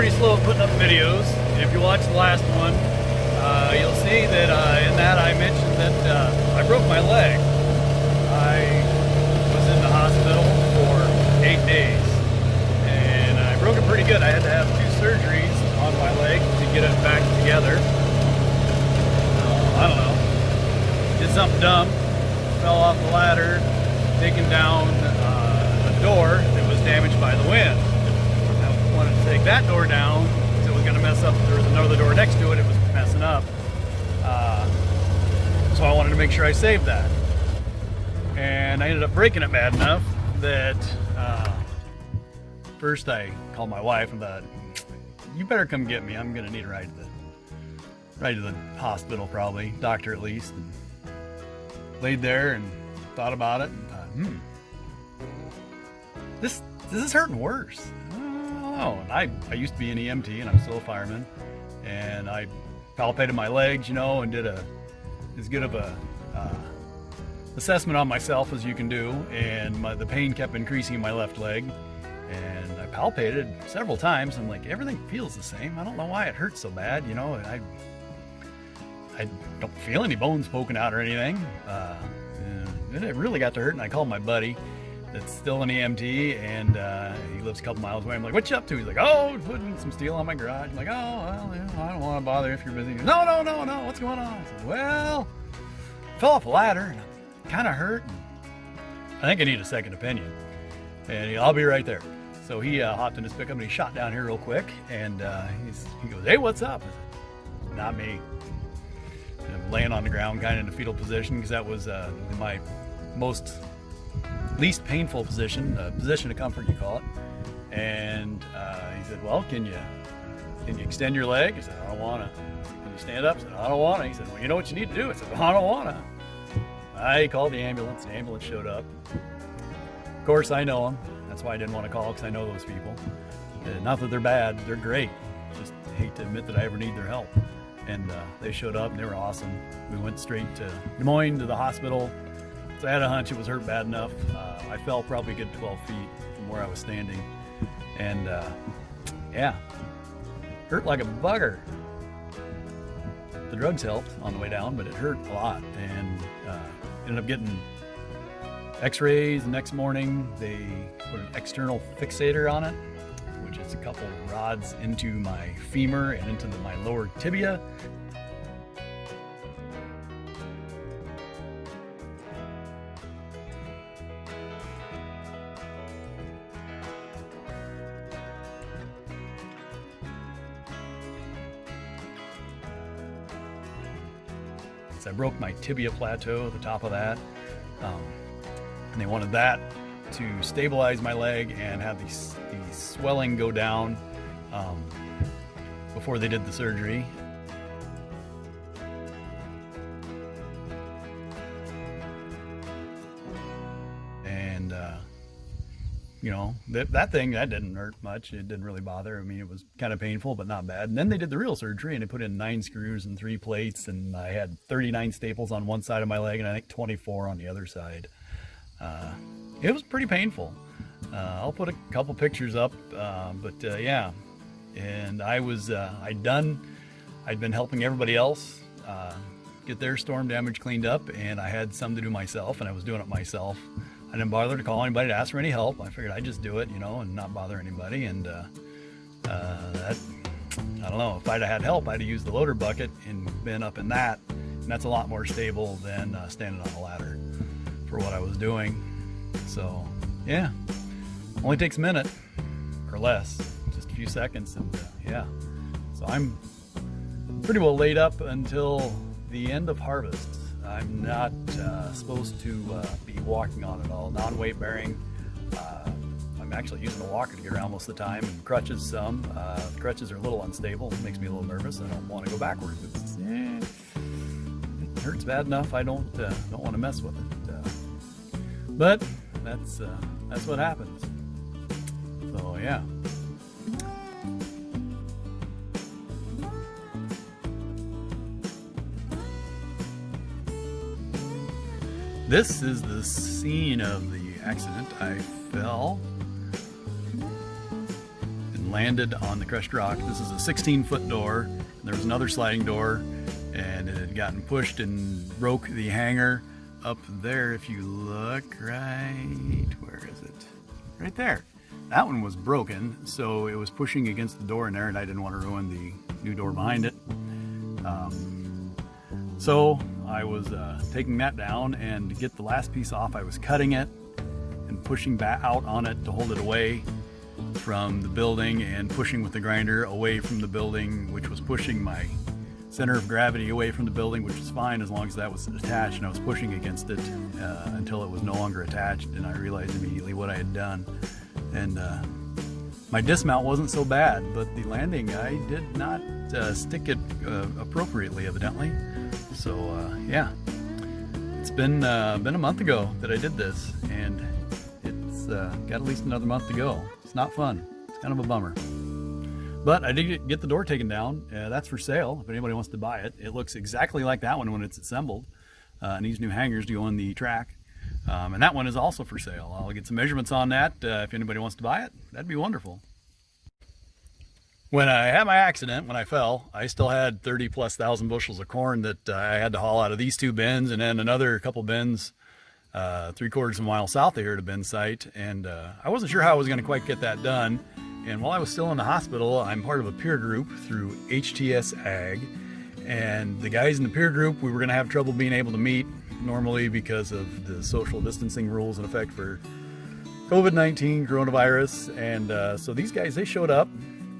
pretty slow at putting up videos. If you watch the last one, you'll see that in that I mentioned that I broke my leg. I was in the hospital for 8 days, and I broke it pretty good. I had to have 2 surgeries on my leg to get it back together. I don't know. Did something dumb. Fell off the ladder, taking down a door that was damaged by the wind. I wanted to take that door down because it was going to mess up. There was another door next to it. It was messing up. So I wanted to make sure I saved that. And I ended up breaking it bad enough that first I called my wife and thought, you better come get me. I'm going to need a ride to the hospital, probably, doctor at least. And laid there and thought about it and thought, this is hurting worse. I don't know. And I used to be an EMT and I'm still a fireman, and I palpated my legs, and did as good of a assessment on myself as you can do, and the pain kept increasing in my left leg, and I palpated several times. I'm like, everything feels the same. I don't know why it hurts so bad, I don't feel any bones poking out or anything. And it really got to hurt, and I called my buddy that's still an EMT, and he lives a couple miles away. I'm like, what you up to? He's like, oh, putting some steel on my garage. I'm like, oh, well, I don't want to bother if you're busy. Goes, no, what's going on? I said, well, I fell off a ladder, and I'm kind of hurt. I think I need a second opinion, and I'll be right there. So he hopped in his pickup, and he shot down here real quick, and he goes, hey, what's up? I said, not me. I'm laying on the ground, kind of in a fetal position, because that was my least painful position, position of comfort, you call it. And he said, well, can you extend your leg? I said, I don't want to. Can you stand up? I said, I don't want to. He said, well, you know what you need to do? I said, well, I don't want to. I called the ambulance. The ambulance showed up. Of course, I know them. That's why I didn't want to call, because I know those people. Not that they're bad. They're great. Just hate to admit that I ever need their help. And they showed up, and they were awesome. We went straight to Des Moines to the hospital. So I had a hunch it was hurt bad enough. I fell probably a good 12 feet from where I was standing. And yeah, hurt like a bugger. The drugs helped on the way down, but it hurt a lot. And ended up getting x-rays the next morning. They put an external fixator on it, which is a couple rods into my femur and into my lower tibia. So I broke my tibia plateau at the top of that, and they wanted that to stabilize my leg and have the swelling go down before they did the surgery. And that thing, that didn't hurt much. It didn't really bother. I mean, it was kind of painful, but not bad. And then they did the real surgery, and they put in 9 screws and 3 plates, and I had 39 staples on one side of my leg and I think 24 on the other side. It was pretty painful. I'll put a couple pictures up, but yeah. And I'd been helping everybody else get their storm damage cleaned up, and I had some to do myself, and I was doing it myself. I didn't bother to call anybody to ask for any help. I figured I'd just do it, and not bother anybody. And that, I don't know, if I'd have had help, I'd have used the loader bucket and been up in that. And that's a lot more stable than standing on a ladder for what I was doing. So yeah, only takes a minute or less, just a few seconds, and yeah. So I'm pretty well laid up until the end of harvest. I'm not supposed to be walking on it all. Non-weight bearing. I'm actually using a walker to get around most of the time, and crutches some. The crutches are a little unstable. It makes me a little nervous. I don't want to go backwards. It hurts bad enough. I don't want to mess with it. But that's what happens. So yeah. This is the scene of the accident. I fell and and landed on the crushed rock. This is a 16-foot door, and there was another sliding door, and it had gotten pushed and broke the hanger up there. If you look right, where is it? Right there. That one was broken, so it was pushing against the door in there, and I didn't want to ruin the new door behind it. So I was taking that down, and to get the last piece off, I was cutting it and pushing back out on it to hold it away from the building, and pushing with the grinder away from the building, which was pushing my center of gravity away from the building, which was fine as long as that was attached, and I was pushing against it until it was no longer attached, and I realized immediately what I had done. And my dismount wasn't so bad, but the landing, I did not stick it appropriately, evidently. So yeah, it's been a month ago that I did this, and it's got at least another month to go. It's not fun. It's kind of a bummer. But I did get the door taken down. That's for sale if anybody wants to buy it. It looks exactly like that one when it's assembled. And these new hangers go on the track. And that one is also for sale. I'll get some measurements on that. If anybody wants to buy it, that'd be wonderful. When I had my accident, when I fell, I still had 30,000+ bushels of corn that I had to haul out of these two bins, and then another couple bins 3/4 of a mile south of here at a bin site. And I wasn't sure how I was going to quite get that done. And while I was still in the hospital, I'm part of a peer group through HTS Ag. And the guys in the peer group, we were going to have trouble being able to meet normally because of the social distancing rules in effect for COVID-19 coronavirus. And so these guys, they showed up,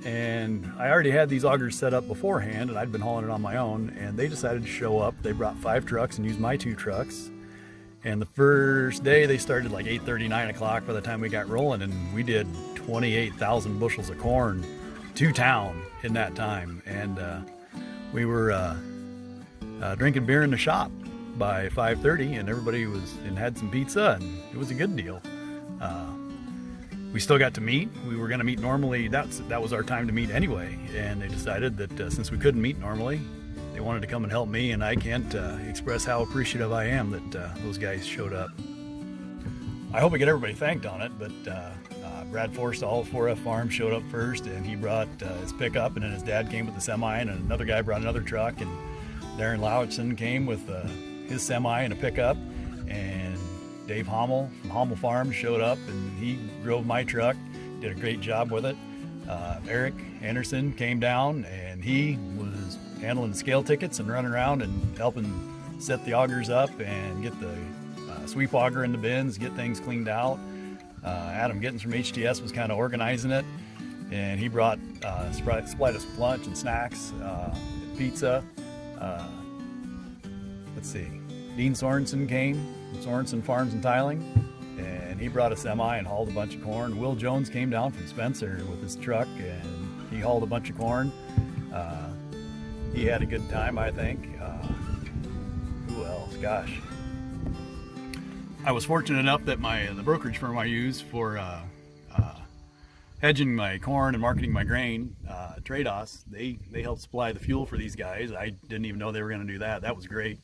and I already had these augers set up beforehand, and I'd been hauling it on my own, and they decided to show up. They brought 5 trucks and used my 2 trucks. And the first day they started like 8:30, 9 o'clock by the time we got rolling, and we did 28,000 bushels of corn to town in that time. And we were drinking beer in the shop by 5:30, and everybody was and had some pizza, and it was a good deal. We still got to meet. We were going to meet normally. That was our time to meet anyway, and they decided that since we couldn't meet normally, they wanted to come and help me, and I can't express how appreciative I am that those guys showed up. I hope I get everybody thanked on it, but Brad Forstall of 4F Farm showed up first, and he brought his pickup, and then his dad came with the semi, and another guy brought another truck, and Darren Lauritsen came with his semi and a pickup, and Dave Hommel from Hommel Farm showed up, and he drove my truck, did a great job with it. Eric Anderson came down, and he was handling the scale tickets and running around and helping set the augers up and get the sweep auger in the bins, get things cleaned out. Adam Gittens from HTS was kind of organizing it, and he brought supplied us with lunch and snacks, pizza. Let's see, Dean Sorensen came, Sorensen Farms and Tiling, and he brought a semi and hauled a bunch of corn. Will Jones came down from Spencer with his truck, and he hauled a bunch of corn. He had a good time, I think. Who else? Gosh. I was fortunate enough that the brokerage firm I use for hedging my corn and marketing my grain, Trados, they helped supply the fuel for these guys. I didn't even know they were going to do that. That was great.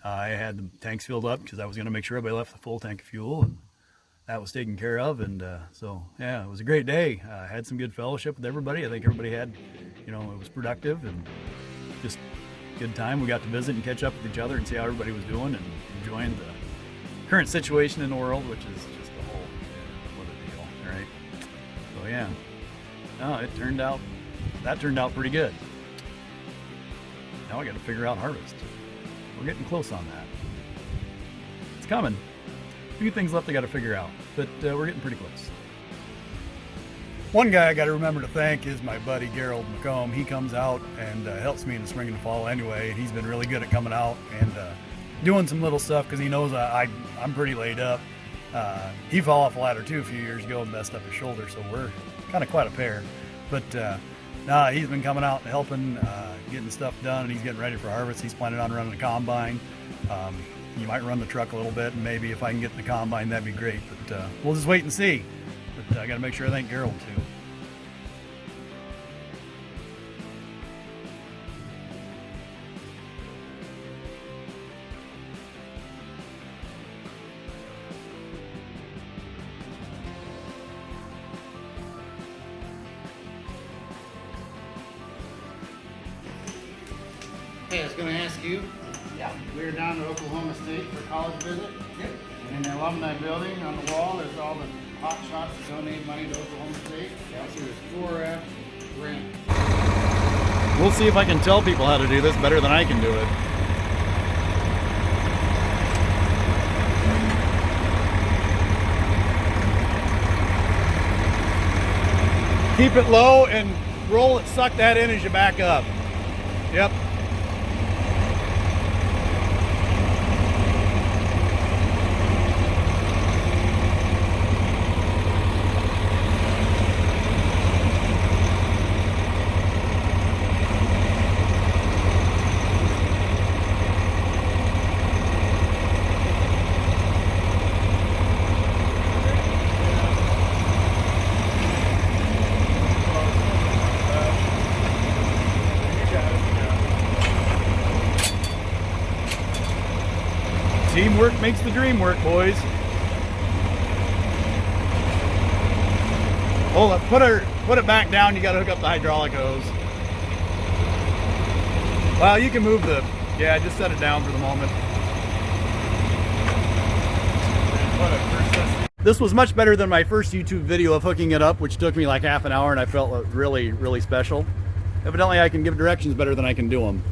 I had the tanks filled up because I was going to make sure everybody left a full tank of fuel, and that was taken care of. And so yeah, it was a great day. I had some good fellowship with everybody. I think everybody had, it was productive and just good time. We got to visit and catch up with each other and see how everybody was doing and enjoying the current situation in the world, which is just a whole what a deal, right? So yeah, no, that turned out pretty good. Now I got to figure out harvest. We're getting close on that. It's coming. A few things left I got to figure out, but we're getting pretty close. One guy I got to remember to thank is my buddy Gerald McComb. He comes out and helps me in the spring and the fall anyway, and he's been really good at coming out and doing some little stuff because he knows I'm pretty laid up. He fell off a ladder too a few years ago and messed up his shoulder, so we're kind of quite a pair. But he's been coming out and helping, getting stuff done, and he's getting ready for harvest. He's planning on running the combine. You might run the truck a little bit, and maybe if I can get in the combine, that'd be great. But we'll just wait and see. But I got to make sure I thank Gerald too. Okay, I was going to ask you. Yeah. We're down to Oklahoma State for a college visit. Yep. And in the alumni building on the wall, there's all the hot shots that donate money to Oklahoma State. So there's 4F grant. We'll see if I can tell people how to do this better than I can do it. Keep it low and roll it, suck that in as you back up. Yep. Teamwork makes the dream work, boys. Hold up, put it back down. You got to hook up the hydraulic hose. Well, you can move the, yeah, just set it down for the moment. This was much better than my first YouTube video of hooking it up, which took me like half an hour, and I felt really, really special. Evidently, I can give directions better than I can do them.